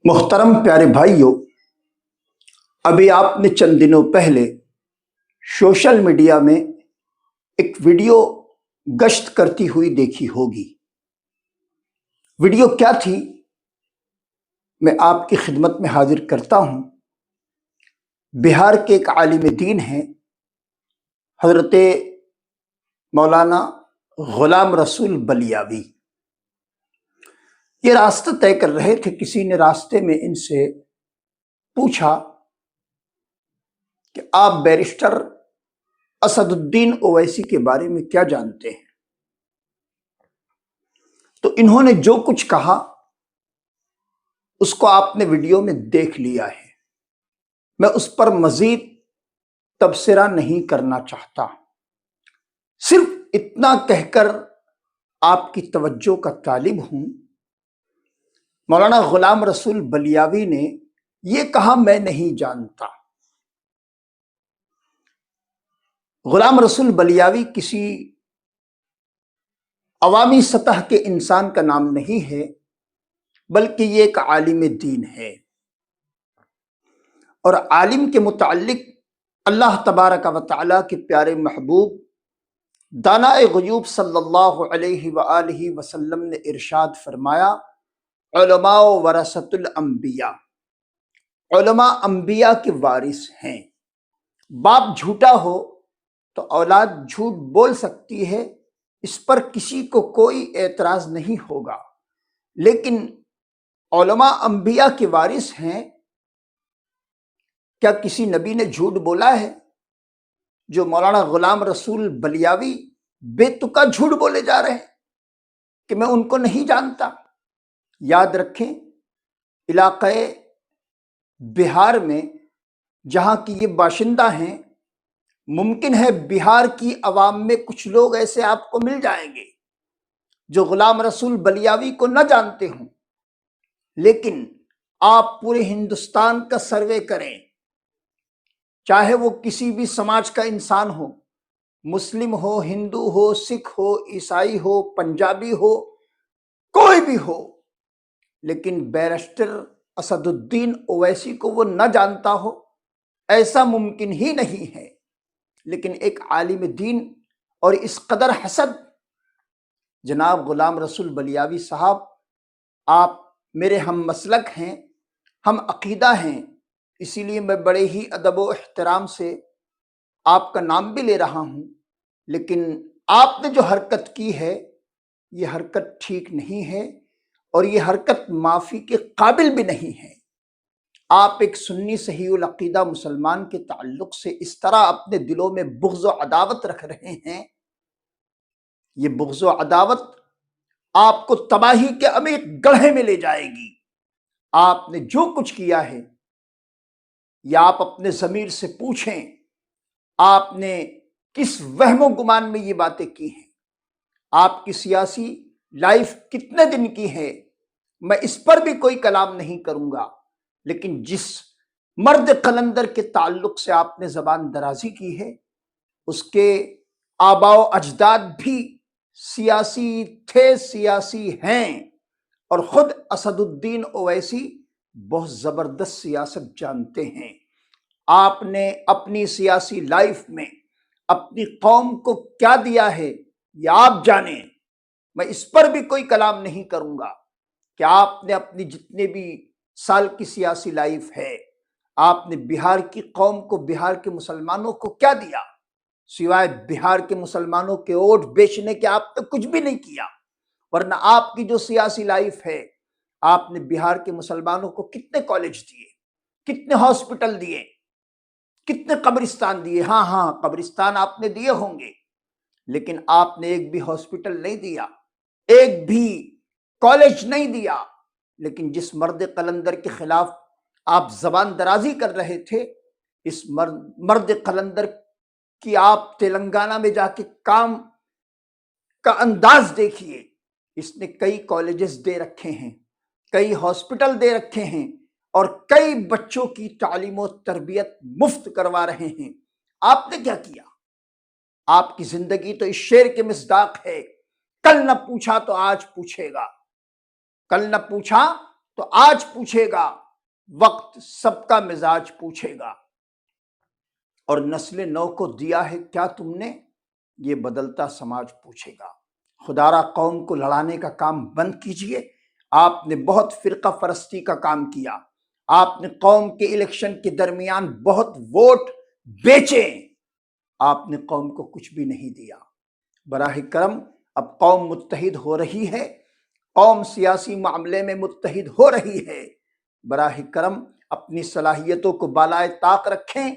محترم پیارے بھائیوں، ابھی آپ نے چند دنوں پہلے سوشل میڈیا میں ایک ویڈیو گشت کرتی ہوئی دیکھی ہوگی۔ ویڈیو کیا تھی میں آپ کی خدمت میں حاضر کرتا ہوں۔ بہار کے ایک عالم دین ہیں حضرت مولانا غلام رسول بلیاوی۔ یہ راستہ طے کر رہے تھے، کسی نے راستے میں ان سے پوچھا کہ آپ بیرسٹر اسد الدین اویسی کے بارے میں کیا جانتے ہیں؟ تو انہوں نے جو کچھ کہا اس کو آپ نے ویڈیو میں دیکھ لیا ہے، میں اس پر مزید تبصرہ نہیں کرنا چاہتا، صرف اتنا کہہ کر آپ کی توجہ کا طالب ہوں۔ مولانا غلام رسول بلیاوی نے یہ کہا میں نہیں جانتا۔ غلام رسول بلیاوی کسی عوامی سطح کے انسان کا نام نہیں ہے، بلکہ یہ ایک عالم دین ہے، اور عالم کے متعلق اللہ تبارک و تعالیٰ کے پیارے محبوب دانائے غیوب صلی اللہ علیہ وآلہ وسلم نے ارشاد فرمایا، علماء ورثۃ الانبیاء، علماء انبیاء کے وارث ہیں۔ باپ جھوٹا ہو تو اولاد جھوٹ بول سکتی ہے، اس پر کسی کو کوئی اعتراض نہیں ہوگا، لیکن علماء انبیاء کے وارث ہیں، کیا کسی نبی نے جھوٹ بولا ہے؟ جو مولانا غلام رسول بلیاوی بے تکا جھوٹ بولے جا رہے ہیں کہ میں ان کو نہیں جانتا۔ یاد رکھیں، علاقہ بہار میں جہاں کی یہ باشندہ ہیں، ممکن ہے بہار کی عوام میں کچھ لوگ ایسے آپ کو مل جائیں گے جو غلام رسول بلیاوی کو نہ جانتے ہوں، لیکن آپ پورے ہندوستان کا سروے کریں، چاہے وہ کسی بھی سماج کا انسان ہو، مسلم ہو، ہندو ہو، سکھ ہو، عیسائی ہو، پنجابی ہو، کوئی بھی ہو، لیکن بیرسٹر اسد الدین اویسی کو وہ نہ جانتا ہو، ایسا ممکن ہی نہیں ہے۔ لیکن ایک عالم دین اور اس قدر حسد، جناب غلام رسول بلیاوی صاحب، آپ میرے ہم مسلک ہیں، ہم عقیدہ ہیں، اسی لیے میں بڑے ہی ادب و احترام سے آپ کا نام بھی لے رہا ہوں، لیکن آپ نے جو حرکت کی ہے یہ حرکت ٹھیک نہیں ہے، اور یہ حرکت معافی کے قابل بھی نہیں ہے۔ آپ ایک سنی صحیح العقیدہ مسلمان کے تعلق سے اس طرح اپنے دلوں میں بغض و عداوت رکھ رہے ہیں، یہ بغض و عداوت آپ کو تباہی کے عمیق گڑھے میں لے جائے گی۔ آپ نے جو کچھ کیا ہے، یا آپ اپنے ضمیر سے پوچھیں، آپ نے کس وہم و گمان میں یہ باتیں کی ہیں؟ آپ کی سیاسی لائف کتنے دن کی ہے، میں اس پر بھی کوئی کلام نہیں کروں گا، لیکن جس مرد قلندر کے تعلق سے آپ نے زبان درازی کی ہے، اس کے آباء و اجداد بھی سیاسی تھے، سیاسی ہیں، اور خود اسد الدین اویسی بہت زبردست سیاست جانتے ہیں۔ آپ نے اپنی سیاسی لائف میں اپنی قوم کو کیا دیا ہے یہ آپ جانیں، میں اس پر بھی کوئی کلام نہیں کروں گا کہ آپ نے اپنی جتنے بھی سال کی سیاسی لائف ہے، آپ نے بہار کی قوم کو، بہار کے مسلمانوں کو کیا دیا، سوائے بہار کے مسلمانوں کے ووٹ بیچنے کے آپ نے کچھ بھی نہیں کیا۔ ورنہ آپ کی جو سیاسی لائف ہے، آپ نے بہار کے مسلمانوں کو کتنے کالج دیے، کتنے ہاسپٹل دیے، کتنے قبرستان دیے؟ ہاں قبرستان آپ نے دیے ہوں گے، لیکن آپ نے ایک بھی ہاسپٹل نہیں دیا، ایک بھی کالج نہیں دیا۔ لیکن جس مرد قلندر کے خلاف آپ زبان درازی کر رہے تھے، اس مرد قلندر کی آپ تلنگانہ میں جا کے کام کا انداز دیکھیے، اس نے کئی کالجز دے رکھے ہیں، کئی ہاسپٹل دے رکھے ہیں، اور کئی بچوں کی تعلیم و تربیت مفت کروا رہے ہیں۔ آپ نے کیا کیا؟ آپ کی زندگی تو اس شعر کے مصداق ہے، کل نہ پوچھا تو آج پوچھے گا، کل نہ پوچھا تو آج پوچھے گا، وقت سب کا مزاج پوچھے گا، اور نسل نو کو دیا ہے کیا تم نے، یہ بدلتا سماج پوچھے گا۔ خدارا قوم کو لڑانے کا کام بند کیجئے، آپ نے بہت فرقہ پرستی کا کام کیا، آپ نے قوم کے الیکشن کے درمیان بہت ووٹ بیچے، آپ نے قوم کو کچھ بھی نہیں دیا۔ براہ کرم اب قوم متحد ہو رہی ہے، قوم سیاسی معاملے میں متحد ہو رہی ہے، براہ کرم اپنی صلاحیتوں کو بالائے طاق رکھیں،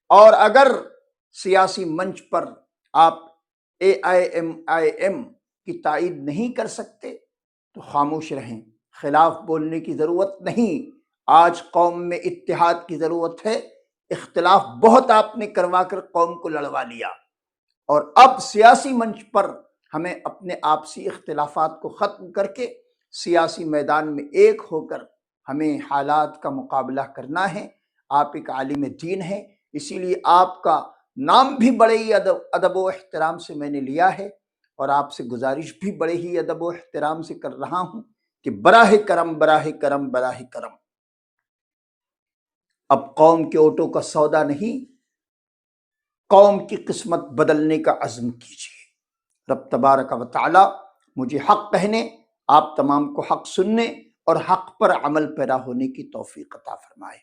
اور اگر سیاسی منچ پر آپ AIM کی تائید نہیں کر سکتے تو خاموش رہیں، خلاف بولنے کی ضرورت نہیں۔ آج قوم میں اتحاد کی ضرورت ہے، اختلاف بہت آپ نے کروا کر قوم کو لڑوا لیا، اور اب سیاسی منچ پر ہمیں اپنے آپسی اختلافات کو ختم کر کے سیاسی میدان میں ایک ہو کر ہمیں حالات کا مقابلہ کرنا ہے۔ آپ ایک عالم دین ہیں، اسی لیے آپ کا نام بھی بڑے ہی ادب و احترام سے میں نے لیا ہے، اور آپ سے گزارش بھی بڑے ہی ادب و احترام سے کر رہا ہوں کہ براہ کرم براہ کرم براہ کرم اب قوم کے ووٹوں کا سودا نہیں، قوم کی قسمت بدلنے کا عزم کیجیے۔ رب تبارک و تعالی مجھے حق کہنے، آپ تمام کو حق سننے اور حق پر عمل پیرا ہونے کی توفیق عطا فرمائے۔